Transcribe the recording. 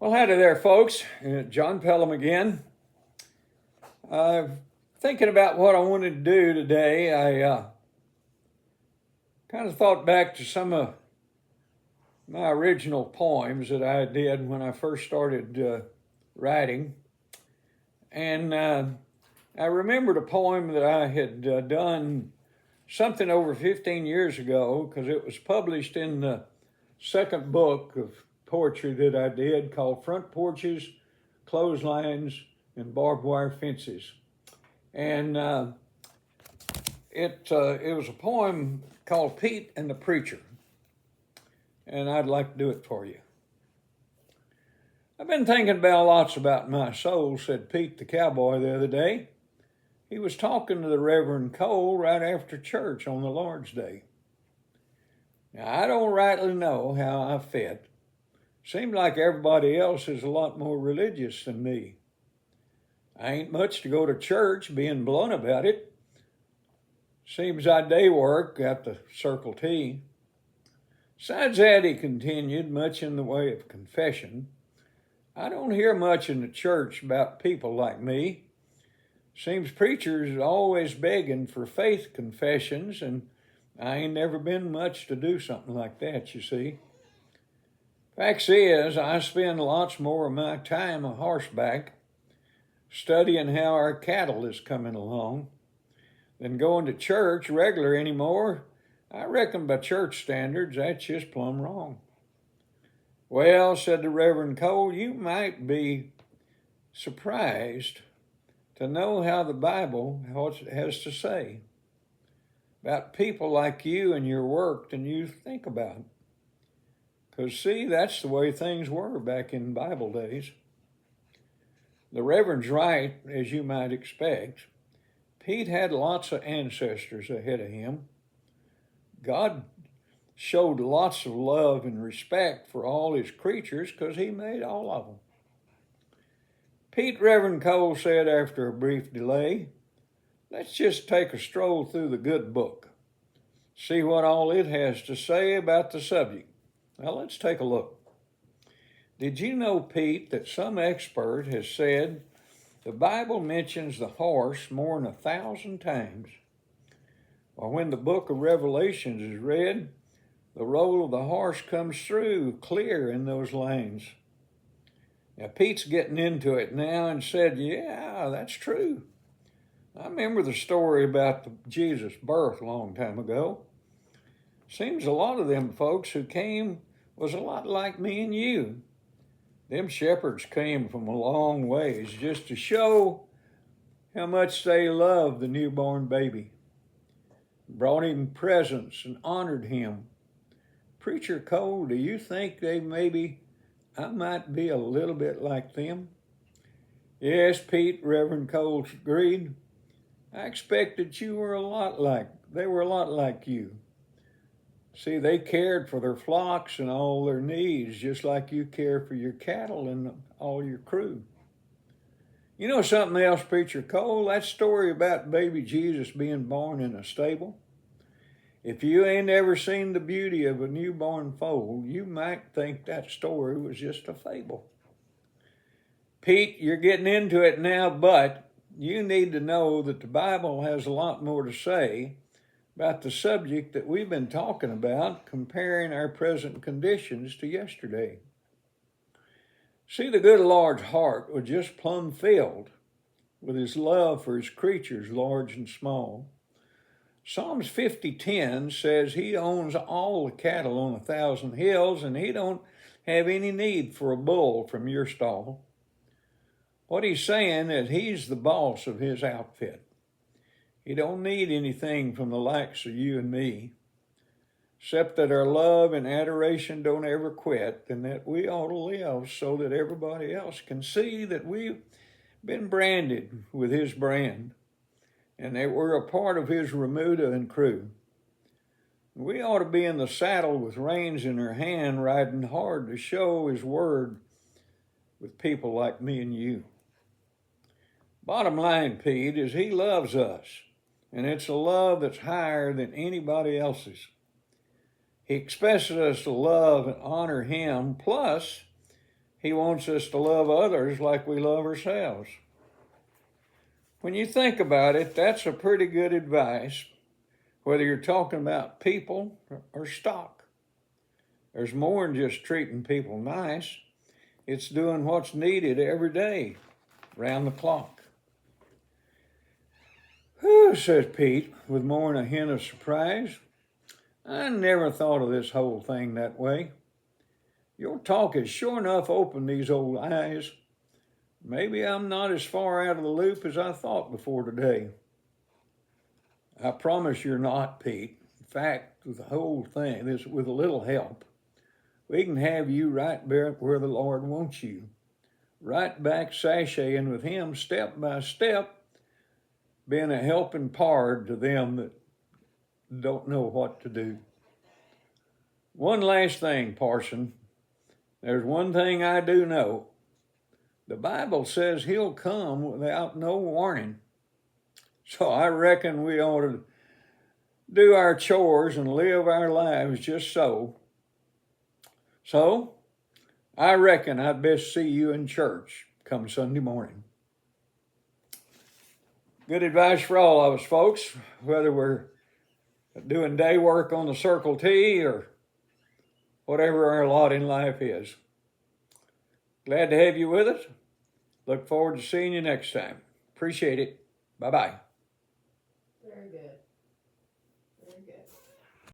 Well, howdy there, folks. John Pelham again. Thinking about what I wanted to do today, I kind of thought back to some of my original poems that I did when I first started writing. And I remembered a poem that I had done something over 15 years ago because it was published in the second book of poetry that I did called Front Porches, Clotheslines, and Barbed Wire Fences. And it was a poem called Pete and the Preacher. And I'd like to do it for you. I've been thinking lots about my soul, said Pete the cowboy the other day. He was talking to the Reverend Cole right after church on the Lord's Day. Now, I don't rightly know how I fit. Seems like everybody else is a lot more religious than me. I ain't much to go to church, being blunt about it. Seems I day work at the Circle T. Besides that, he continued, much in the way of confession, I don't hear much in the church about people like me. Seems preachers are always begging for faith confessions, and I ain't never been much to do something like that, you see. Facts is, I spend lots more of my time a horseback, studying how our cattle is coming along, than going to church regular anymore. I reckon by church standards, that's just plumb wrong. Well, said the Reverend Cole, you might be surprised to know how the Bible has to say about people like you and your work than you think about. Because, see, that's the way things were back in Bible days. The Reverend's right, as you might expect. Pete had lots of ancestors ahead of him. God showed lots of love and respect for all his creatures because he made all of them. Pete, Reverend Cole said after a brief delay, let's just take a stroll through the good book, see what all it has to say about the subject. Well, let's take a look. Did you know, Pete, that some expert has said the Bible mentions the horse more than 1,000 times? Or when the book of Revelations is read, the role of the horse comes through clear in those lines. Now, Pete's getting into it now and said, yeah, that's true. I remember the story about Jesus' birth a long time ago. Seems a lot of them folks who came was a lot like me and you. Them shepherds came from a long ways just to show how much they loved the newborn baby. Brought him presents and honored him. Preacher Cole, do you think I might be a little bit like them? Yes, Pete, Reverend Cole agreed. I expected they were a lot like you. See, they cared for their flocks and all their needs, just like you care for your cattle and all your crew. You know something else, Preacher Cole? That story about baby Jesus being born in a stable? If you ain't ever seen the beauty of a newborn foal, you might think that story was just a fable. Pete, you're getting into it now, but you need to know that the Bible has a lot more to say about the subject that we've been talking about, comparing our present conditions to yesterday. See, the good Lord's heart was just plumb filled with his love for his creatures, large and small. Psalms 50:10 says he owns all the cattle on 1,000 hills, and he don't have any need for a bull from your stall. What he's saying is he's the boss of his outfit. He don't need anything from the likes of you and me, except that our love and adoration don't ever quit, and that we ought to live so that everybody else can see that we've been branded with his brand, and that we're a part of his remuda and crew. We ought to be in the saddle with reins in our hand, riding hard to show his word with people like me and you. Bottom line, Pete, is he loves us, and it's a love that's higher than anybody else's. He expects us to love and honor him, plus He wants us to love others like we love ourselves. When you think about it, that's a pretty good advice, whether you're talking about people or stock. There's more than just treating people nice. It's doing what's needed every day, round the clock. Whew, says Pete, with more than a hint of surprise. I never thought of this whole thing that way. Your talk has sure enough opened these old eyes. Maybe I'm not as far out of the loop as I thought before today. I promise you're not, Pete. In fact, with the whole thing, with a little help, we can have you right back where the Lord wants you. Right back sashaying with Him step by step, being a helping part to them that don't know what to do. One last thing, Parson. There's one thing I do know. The Bible says He'll come without no warning. So I reckon we ought to do our chores and live our lives just so. So I reckon I'd best see you in church come Sunday morning. Good advice for all of us, folks, whether we're doing day work on the Circle T or whatever our lot in life is. Glad to have you with us. Look forward to seeing you next time. Appreciate it. Bye-bye. Very good.